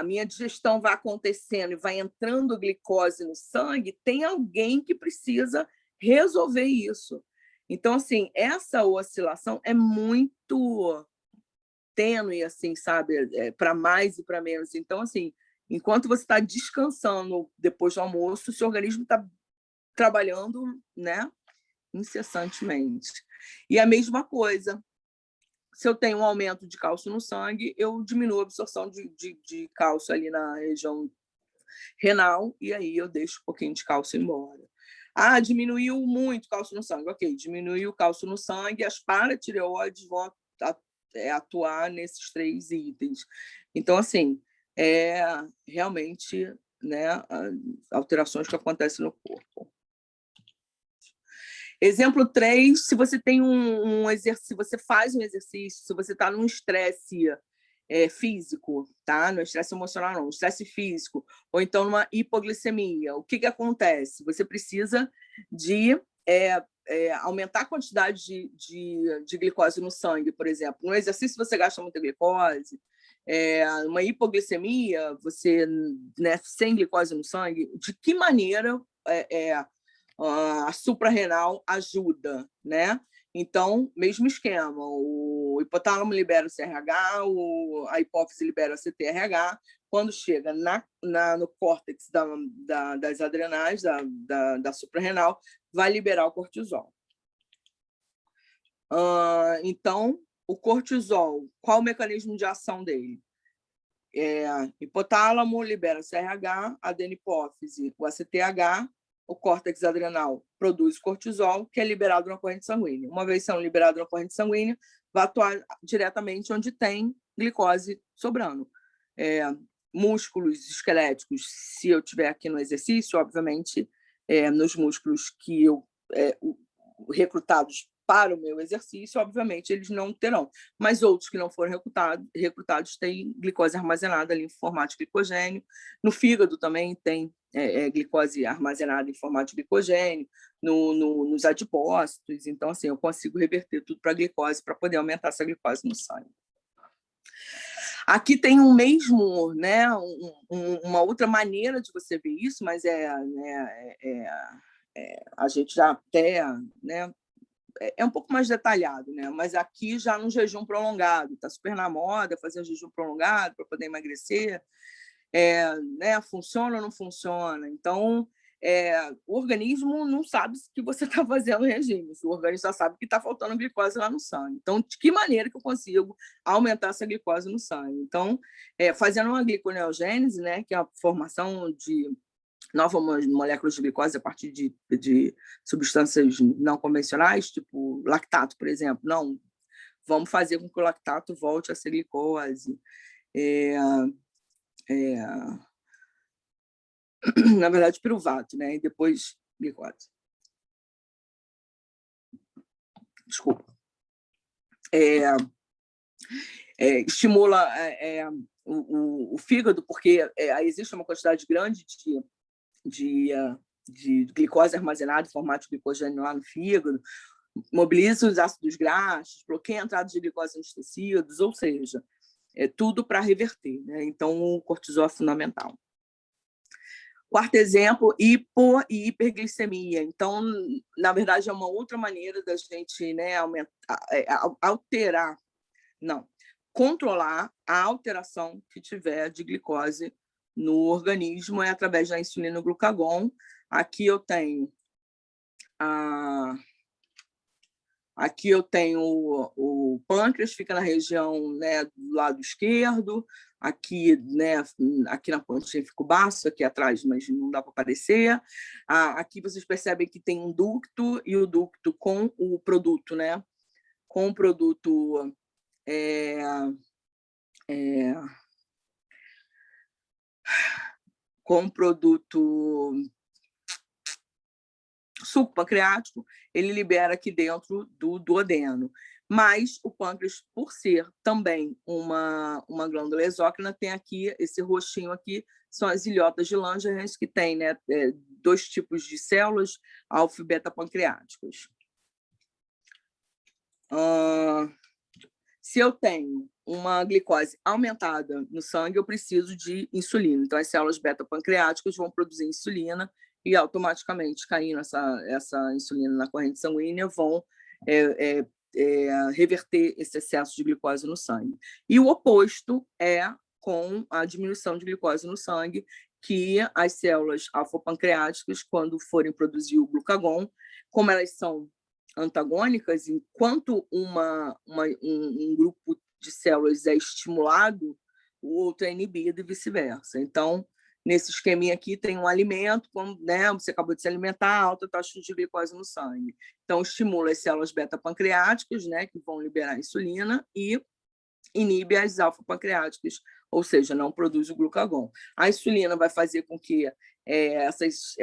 S3: minha digestão vai acontecendo e vai entrando glicose no sangue, tem alguém que precisa resolver isso. Então, assim, essa oscilação é muito tênue, assim, sabe? Para mais e para menos. Então, assim, enquanto você está descansando depois do almoço, o seu organismo está trabalhando, né, incessantemente. E a mesma coisa, se eu tenho um aumento de cálcio no sangue, eu diminuo a absorção de cálcio ali na região renal, e aí eu deixo um pouquinho de cálcio embora. Diminuiu muito o cálcio no sangue. Ok, diminuiu o cálcio no sangue, as paratireoides vão atuar nesses 3 itens. Então, assim, realmente, né, alterações que acontecem no corpo. Exemplo 3, se você tem um exercício, você faz um exercício, se você está num estresse físico, tá? Não é estresse emocional, não, estresse físico, ou então numa hipoglicemia, o que acontece? Você precisa de aumentar a quantidade de glicose no sangue, por exemplo. No exercício você gasta muita glicose, uma hipoglicemia, você, né, sem glicose no sangue, de que maneira a suprarrenal ajuda, né? Então, mesmo esquema, o hipotálamo libera o CRH, a hipófise libera o CTRH, quando chega no córtex das adrenais, da suprarrenal, vai liberar o cortisol. Então, o cortisol, qual o mecanismo de ação dele? Hipotálamo libera o CRH, a adenipófise, o ACTH, o córtex adrenal produz cortisol, que é liberado na corrente sanguínea. Uma vez sendo liberado na corrente sanguínea, vai atuar diretamente onde tem glicose sobrando. Músculos esqueléticos, se eu estiver aqui no exercício, obviamente, nos músculos que eu recrutados para o meu exercício, obviamente, eles não terão. Mas outros que não foram recrutados têm glicose armazenada ali em formato de glicogênio. No fígado também tem glicose armazenada em formato de glicogênio, nos adipócitos. Então, assim, eu consigo reverter tudo para a glicose para poder aumentar essa glicose no sangue. Aqui tem um mesmo, né, uma outra maneira de você ver isso, mas a gente já até, né, é um pouco mais detalhado, né? Mas aqui já no jejum prolongado, está super na moda fazer um jejum prolongado para poder emagrecer, né? Funciona ou não funciona? Então, o organismo não sabe que você está fazendo regime, o organismo só sabe que está faltando glicose lá no sangue. Então, de que maneira que eu consigo aumentar essa glicose no sangue? Então, fazendo uma gliconeogênese, né? Que é a formação de novas moléculas de glicose a partir de substâncias não convencionais, tipo lactato, por exemplo. Não, vamos fazer com que o lactato volte a ser glicose. Na verdade, piruvato, né? E depois glicose. Desculpa. Estimula o fígado, porque existe uma quantidade grande de glicose armazenada em formato de glicogênio lá no fígado, mobiliza os ácidos graxos, bloqueia a entrada de glicose nos tecidos, ou seja, é tudo para reverter, né? Então, o cortisol é fundamental. Quarto exemplo, hipo e hiperglicemia. Então, na verdade, é uma outra maneira da gente, né, controlar a alteração que tiver de glicose no organismo é através da insulina glucagon. Aqui eu tenho o pâncreas, fica na região, né, do lado esquerdo. Aqui, né, aqui na pontinha fica o baço, aqui atrás, mas não dá para aparecer. Aqui vocês percebem que tem um ducto, e o ducto com o produto, né? Com o produto suco pancreático, ele libera aqui dentro do duodeno. Mas o pâncreas, por ser também uma glândula exócrina, tem aqui esse roxinho aqui, são as ilhotas de Langerhans, que tem, né, 2 tipos de células alfa e beta pancreáticas. Se eu tenho uma glicose aumentada no sangue, eu preciso de insulina. Então, as células beta-pancreáticas vão produzir insulina e, automaticamente, caindo essa insulina na corrente sanguínea, vão reverter esse excesso de glicose no sangue. E o oposto é com a diminuição de glicose no sangue, que as células alfa-pancreáticas, quando forem produzir o glucagon, como elas são antagônicas, enquanto um grupo de células é estimulado, o outro é inibido e vice-versa. Então, nesse esqueminha aqui, tem um alimento, como, né, você acabou de se alimentar, alta taxa de glicose no sangue. Então, estimula as células beta-pancreáticas, né, que vão liberar insulina, e inibe as alfa-pancreáticas, ou seja, não produz o glucagon. A insulina vai fazer com que essas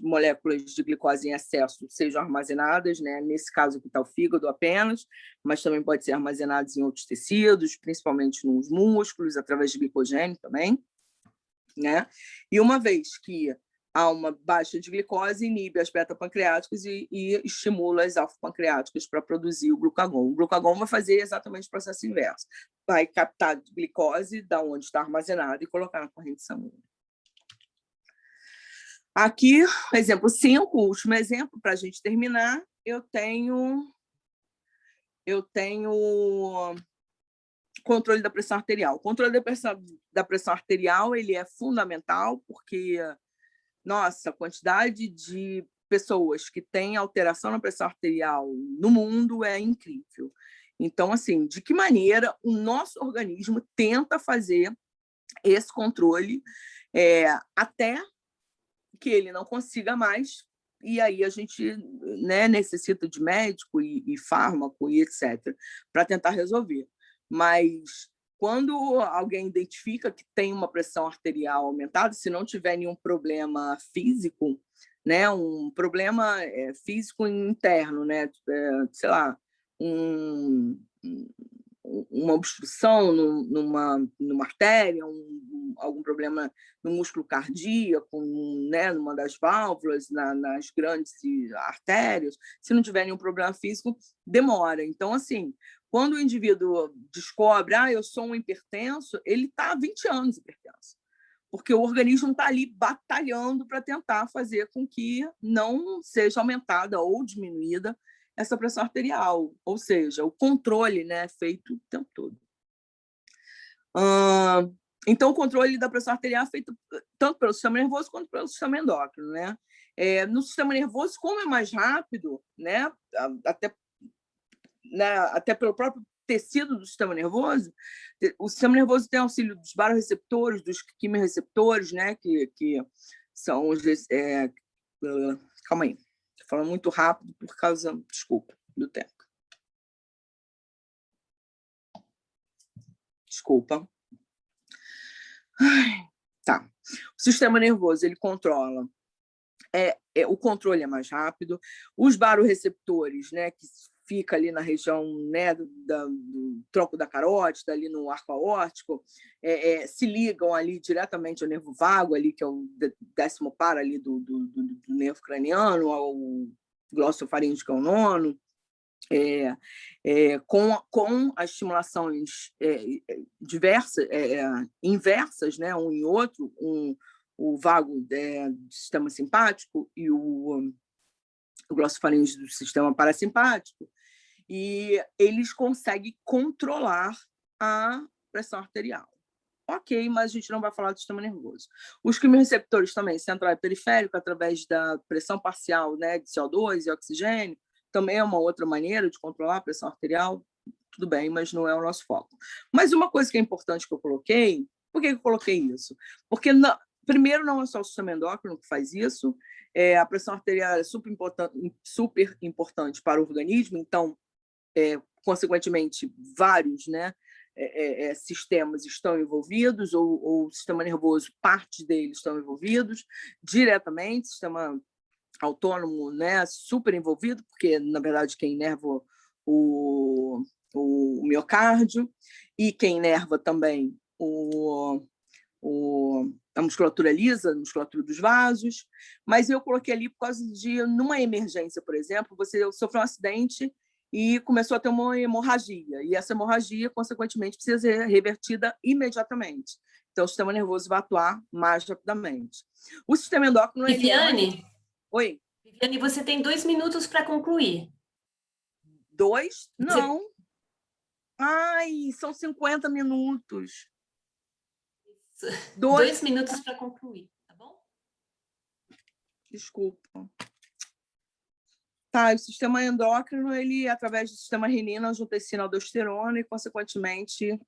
S3: moléculas de glicose em excesso sejam armazenadas, né? Nesse caso aqui está o fígado apenas, mas também pode ser armazenadas em outros tecidos, principalmente nos músculos, através de glicogênio também, né? E uma vez que há uma baixa de glicose, inibe as beta-pancreáticas e estimula as alfa-pancreáticas para produzir o glucagon. O glucagon vai fazer exatamente o processo inverso. Vai captar glicose da onde está armazenada e colocar na corrente sanguínea. Aqui, exemplo 5, o último exemplo, para a gente terminar, eu tenho controle da pressão arterial. O controle da pressão arterial ele é fundamental porque, nossa, a quantidade de pessoas que têm alteração na pressão arterial no mundo é incrível. Então, assim, de que maneira o nosso organismo tenta fazer esse controle até que ele não consiga mais, e aí a gente, né, necessita de médico e fármaco e etc., para tentar resolver. Mas quando alguém identifica que tem uma pressão arterial aumentada, se não tiver nenhum problema físico, né, um problema físico interno, né, sei lá, uma obstrução numa artéria, algum problema no músculo cardíaco, né, numa das válvulas, nas grandes artérias, se não tiver nenhum problema físico, demora. Então, assim, quando o indivíduo descobre, eu sou um hipertenso, ele está há 20 anos hipertenso, porque o organismo está ali batalhando para tentar fazer com que não seja aumentada ou diminuída essa pressão arterial, ou seja, o controle, né, é feito o tempo todo. Então, o controle da pressão arterial é feito tanto pelo sistema nervoso quanto pelo sistema endócrino, né? No sistema nervoso, como é mais rápido, né, até pelo próprio tecido do sistema nervoso, o sistema nervoso tem auxílio dos baroreceptores, dos quimiorreceptores, né, que são os... calma aí, estou falando muito rápido por causa, desculpa, do tempo. Desculpa. Tá. O sistema nervoso, ele controla. O controle é mais rápido. Os baroreceptores, né, que fica ali na região, né, do tronco da carótida, ali no arco aórtico, se ligam ali diretamente ao nervo vago, ali, que é o 10º par ali do nervo craniano, ao glossofaríngeo, que é o 9º. Com as estimulações diversas, inversas, né, um em outro, o vago do sistema simpático e o glossofaríngeo do sistema parasimpático, e eles conseguem controlar a pressão arterial. Ok, mas a gente não vai falar do sistema nervoso. Os quimiorreceptores também, central e periférico, através da pressão parcial, né, de CO2 e oxigênio, também é uma outra maneira de controlar a pressão arterial, tudo bem, mas não é o nosso foco. Mas uma coisa que é importante que eu coloquei, por que eu coloquei isso? Porque, primeiro, não é só o sistema endócrino que faz isso, a pressão arterial é super importante para o organismo, então, consequentemente, vários, né, sistemas estão envolvidos, ou o sistema nervoso, parte deles estão envolvidos diretamente, sistema autônomo, né, super envolvido, porque, na verdade, quem inerva o miocárdio, e quem inerva também a musculatura lisa, a musculatura dos vasos, mas eu coloquei ali por causa de, numa emergência, por exemplo, você sofreu um acidente e começou a ter uma hemorragia, e essa hemorragia, consequentemente, precisa ser revertida imediatamente. Então, o sistema nervoso vai atuar mais rapidamente. O sistema endócrino...
S2: Viviane?
S3: Oi?
S2: Viviane, você tem 2 minutos para concluir.
S3: 2? Não. Ai, são 50 minutos.
S2: 2 minutos para concluir, tá bom?
S3: Desculpa. Tá, o sistema endócrino, ele, através do sistema renina, angiotensina, aldosterona e, consequentemente,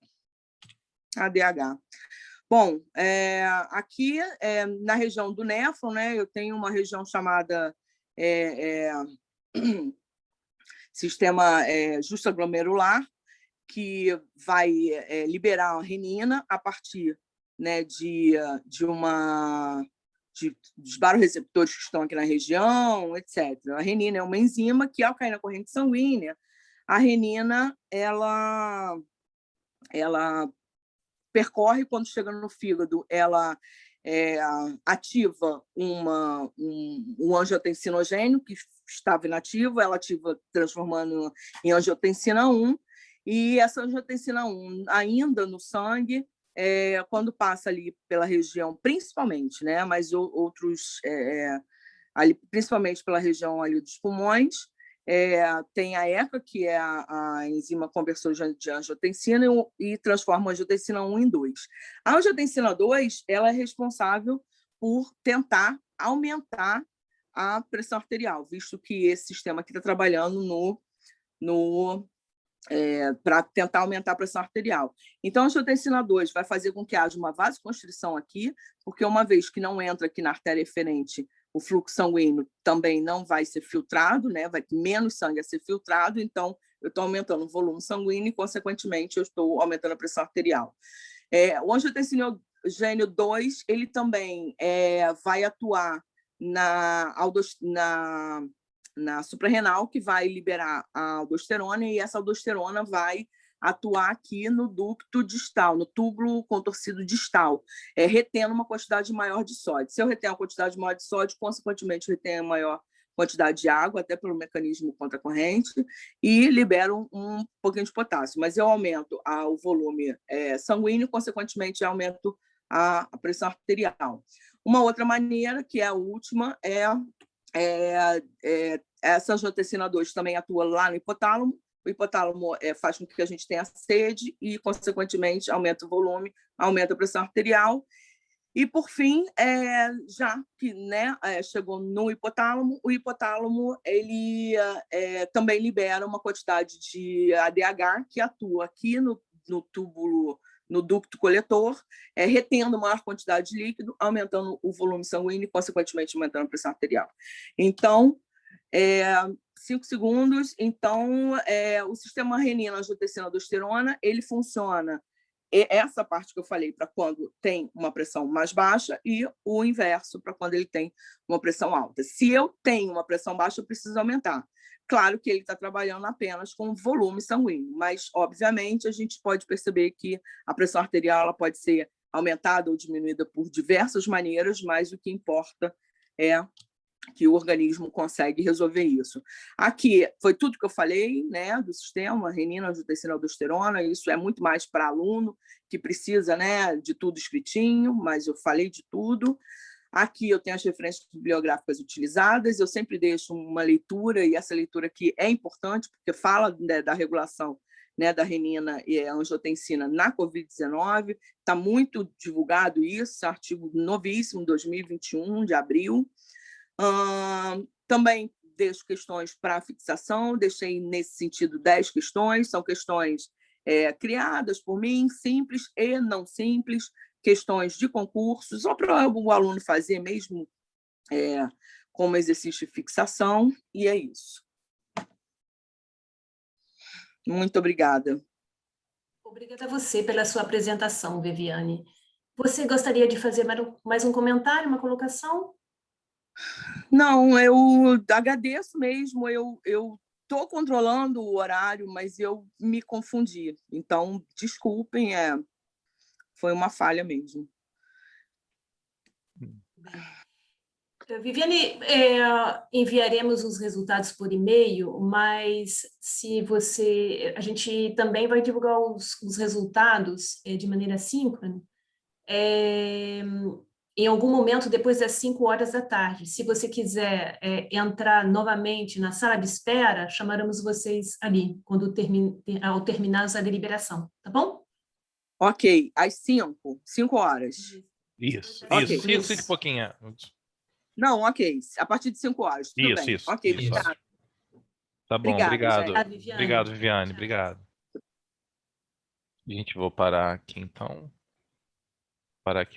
S3: ADH. Bom, aqui na região do néfron, né, eu tenho uma região chamada sistema justaglomerular, que vai liberar a renina a partir, né, dos baroreceptores que estão aqui na região, etc. A renina é uma enzima que, ao cair na corrente sanguínea, a renina ela percorre, quando chega no fígado, ela ativa um angiotensinogênio que estava inativo, ela ativa transformando em angiotensina 1, e essa angiotensina 1, ainda no sangue, quando passa ali pela região, principalmente, né, mas outros, ali, principalmente pela região ali dos pulmões, tem a ECA, que é a enzima conversora de angiotensina, e transforma a angiotensina 1 em 2. A angiotensina 2 ela é responsável por tentar aumentar a pressão arterial, visto que esse sistema aqui está trabalhando para tentar aumentar a pressão arterial. Então, a angiotensina 2 vai fazer com que haja uma vasoconstrição aqui, porque uma vez que não entra aqui na artéria eferente, o fluxo sanguíneo também não vai ser filtrado, né? Vai ter menos sangue a ser filtrado, então eu estou aumentando o volume sanguíneo e, consequentemente, eu estou aumentando a pressão arterial. O angiotensinogênio 2, ele também vai atuar na suprarrenal, que vai liberar a aldosterona, e essa aldosterona vai atuar aqui no ducto distal, no túbulo contorcido distal, retendo uma quantidade maior de sódio. Se eu retenho uma quantidade maior de sódio, consequentemente, eu retenho a maior quantidade de água, até pelo mecanismo contra a corrente, e libero um pouquinho de potássio. Mas eu aumento o volume sanguíneo, consequentemente, eu aumento a pressão arterial. Uma outra maneira, que é a última, essa angiotensina 2 também atua lá no hipotálamo. O hipotálamo faz com que a gente tenha sede e, consequentemente, aumenta o volume, aumenta a pressão arterial. E, por fim, já que, né, chegou no hipotálamo, o hipotálamo ele, também libera uma quantidade de ADH que atua aqui no túbulo, no ducto coletor, retendo maior quantidade de líquido, aumentando o volume sanguíneo e, consequentemente, aumentando a pressão arterial. Então, 5 segundos. Então, o sistema renina, angiotensina, aldosterona, ele funciona essa parte que eu falei para quando tem uma pressão mais baixa e o inverso para quando ele tem uma pressão alta. Se eu tenho uma pressão baixa, eu preciso aumentar. Claro que ele está trabalhando apenas com volume sanguíneo, mas, obviamente, a gente pode perceber que a pressão arterial ela pode ser aumentada ou diminuída por diversas maneiras, mas o que importa é que o organismo consegue resolver isso. Aqui foi tudo que eu falei, né, do sistema, renina, angiotensina, aldosterona, isso é muito mais para aluno que precisa, né, de tudo escritinho, mas eu falei de tudo. Aqui eu tenho as referências bibliográficas utilizadas, eu sempre deixo uma leitura, e essa leitura aqui é importante, porque fala, né, da regulação, né, da renina e angiotensina na Covid-19, está muito divulgado isso, artigo novíssimo, 2021, de abril. Também deixo questões para fixação, deixei nesse sentido 10 questões, são questões criadas por mim, simples e não simples, questões de concursos, só para o aluno fazer mesmo como exercício de fixação, e é isso. Muito obrigada.
S2: Obrigada a você pela sua apresentação, Viviane. Você gostaria de fazer mais um comentário, uma colocação?
S3: Não, eu agradeço mesmo, eu estou controlando o horário, mas eu me confundi. Então, desculpem, foi uma falha mesmo.
S2: Viviane, enviaremos os resultados por e-mail, mas a gente também vai divulgar os resultados de maneira síncrona, em algum momento depois das 5 horas da tarde. Se você quiser entrar novamente na sala de espera, chamaremos vocês ali, ao terminar a deliberação, tá bom?
S3: Ok, às 5 horas.
S1: Isso,
S3: Ok.
S1: isso, 5 e pouquinho.
S3: Não, ok, a partir de 5 horas, tudo
S1: Isso,
S3: bem.
S1: isso.
S3: Ok,
S1: Isso.
S3: obrigada.
S1: Tá bom,
S3: Obrigada,
S1: obrigado.
S3: gente.
S2: Viviane.
S1: Obrigado, Viviane, obrigado. Gente, vou parar aqui então. Parar aqui